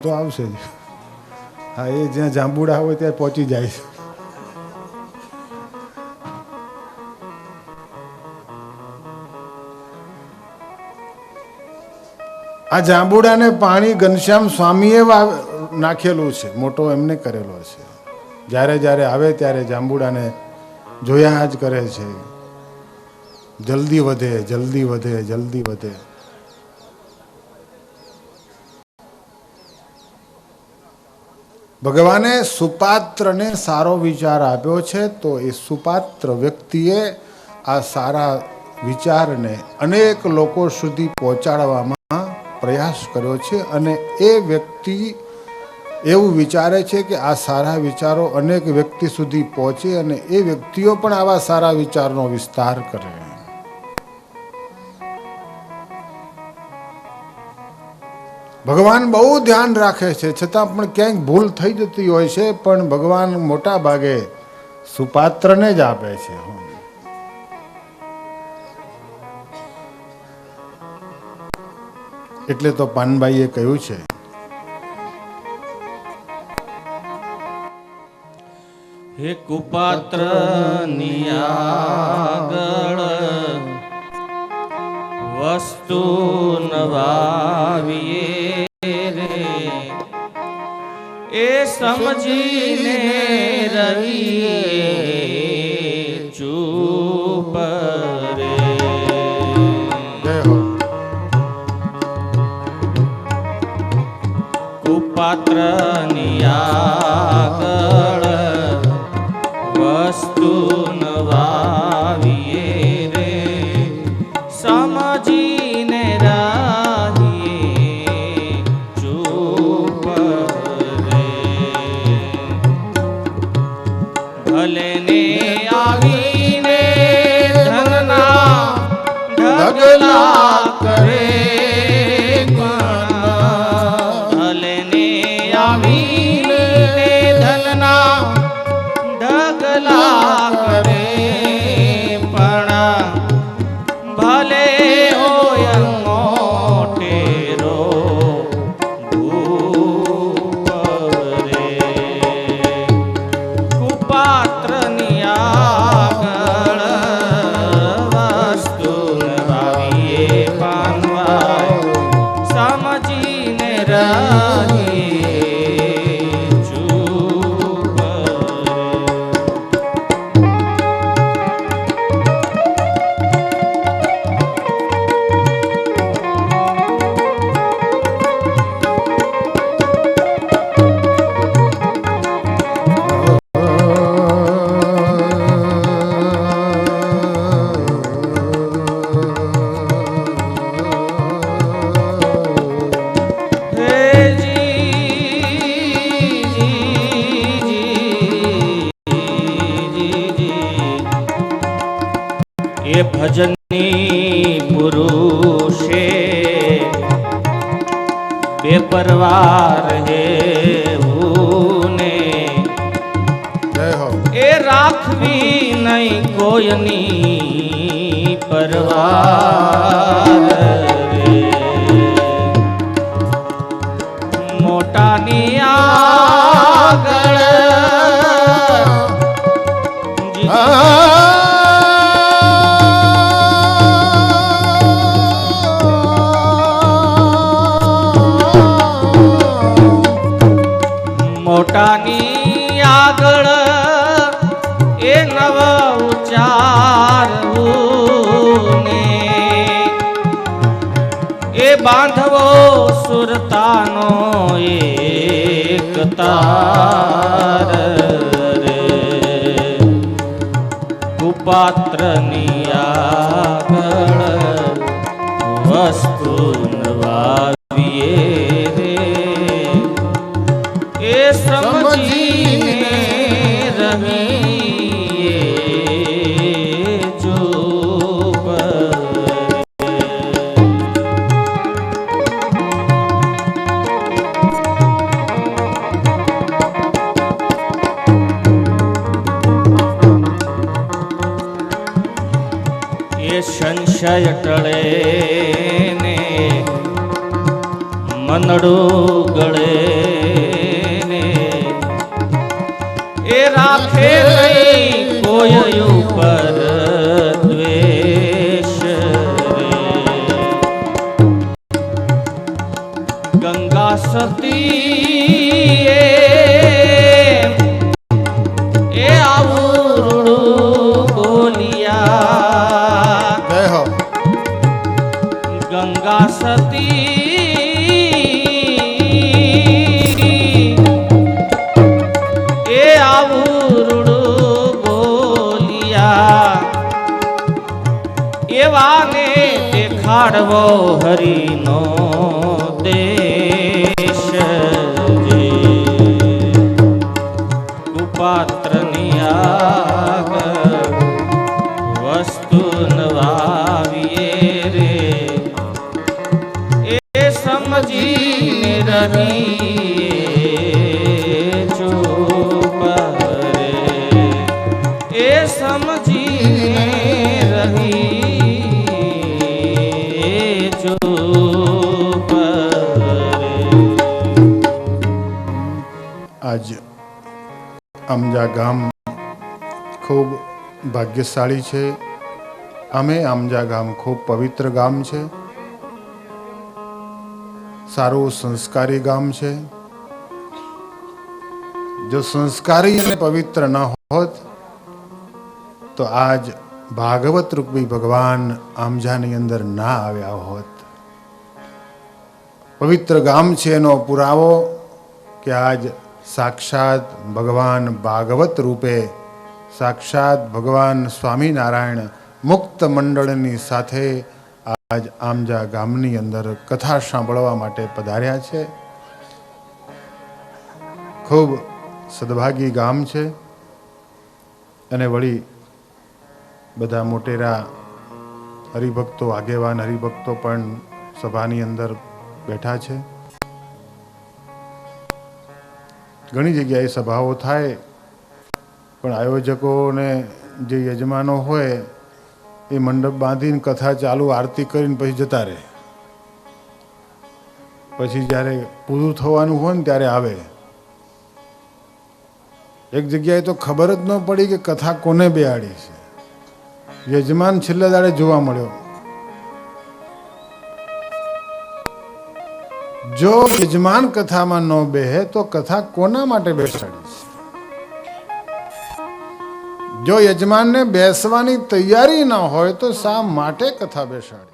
તો આવશે જ. હા, એ જ્યાં જાંબુડા હોય ત્યાં પહોંચી જાય છે. આ જાંબુડાને પાણી ઘનશ્યામ સ્વામીએ નાખેલું છે, મોટો એમને કરેલો છે. જ્યારે જ્યારે આવે ત્યારે જાંબુડાને જોયા જ કરે છે. જલ્દી વધે, જલ્દી વધે, જલ્દી વધે. ભગવાને સુપાત્રને સારો વિચાર આપ્યો છે, તો એ સુપાત્ર વ્યક્તિએ આ સારા વિચારને અનેક લોકો સુધી પહોંચાડવામાં પ્રયાસ કર્યો છે. અને એ વ્યક્તિ એવું વિચારે છે કે આ સારા વિચારો અનેક વ્યક્તિ સુધી પહોંચે અને એ વ્યક્તિઓ પણ આવા સારા વિચારનો વિસ્તાર કરે. ભગવાન બહુ ધ્યાન રાખે છે, છતાં પણ ક્યાંક ભૂલ થઈ જતી હોય છે, પણ ભગવાન મોટા ભાગે સુપાત્રને જ આપે છે. એટલે તો પાનબાઈએ કહ્યું છે, હે કુપાત્ર નિયાગળ વસ્તુ નવાવીએ રે, એ સમજીને રહીએ ચૂપ રે. કુપાત્ર નિયાગળ વસ્તુ નવાવીએ રે, સમજીને રહીએ ચૂપ રે. ભલે ને આવીને ધનના ઢગલા કરે, ભલે ને આવીને ધનના ઢગલા કરે, પણ ભલે હોય મોટેરો ભૂપ રે. કુપાત્ર નિયાગળ વસ્તુ નવાવીએ પાનવાય, સમજીને રહીએ ચૂપ રે. એ ભજનની પુરુષે બેપરવાર હેવુને, એ રાખવી નહીં કોઈની પરવાર રે. મોટાની આગળ મોટાની આગળ એ નવ ઉચ્ચારવું ને, એ બાંધવો સુરતાનો એક તાર રે. કુપાત્રની આગળ વસ્તુ નવાવીએ રે, એ સમજીને રહીએ ચૂપ રે. એ સંશય ટળે ને મનડું ગળે ને એ રાખે નહીં કોઈ ઉપર દ્વેષ રે ગંગા સતી એ આવું બોલિયા જય હો ગંગા સતી એ આવું બોલિયા એવાને દેખાડવો હરિનો દેશ જે કુપાત્રની આગળ વસ્તુ નવાવીએ રે એ સમજીને રહીએ ચૂપ રે એ સમજીને રહીએ ચૂપ રે આજ આમજા ગામ ખૂબ ભાગ્યશાળી છે. અમે આમજા ગામ ખૂબ પવિત્ર ગામ છે, સારું સંસ્કારી ગામ છે. જો સંસ્કારી અને પવિત્ર ન હોત તો આજ ભાગવત રૂપી ભગવાન આમજાની અંદર ના આવ્યા હોત. પવિત્ર ગામ છે એનો પુરાવો કે આજ સાક્ષાત ભગવાન ભાગવત રૂપે સાક્ષાત ભગવાન સ્વામિનારાયણ મુક્ત મંડળની સાથે આજ આમજા ગામની અંદર કથા સાંભળવા માટે પધાર્યા છે. ખૂબ સદભાગી ગામ છે અને વળી બધા મોટેરા હરિભક્તો આગેવાન હરિભક્તો પણ સભાની અંદર બેઠા છે. ઘણી જગ્યાએ સભાઓ થાય પણ આયોજકોને જે યજમાનો હોય એ મંડપ બાંધીને કથા ચાલુ આરતી કરીને પછી જતા રહે. પછી જ્યારે પૂરું થવાનું હોય ને ત્યારે આવે. એક જગ્યાએ તો ખબર જ ન પડી કે કથા કોને બેહાડી છે. યજમાન છેલ્લા દાડે જોવા મળ્યો. જો યજમાન કથામાં ન બેહે તો કથા કોના માટે બેસાડી છે? જો યજમાનને બેસવાની તૈયારી ન હોય તો શા માટે કથા બેસાડી?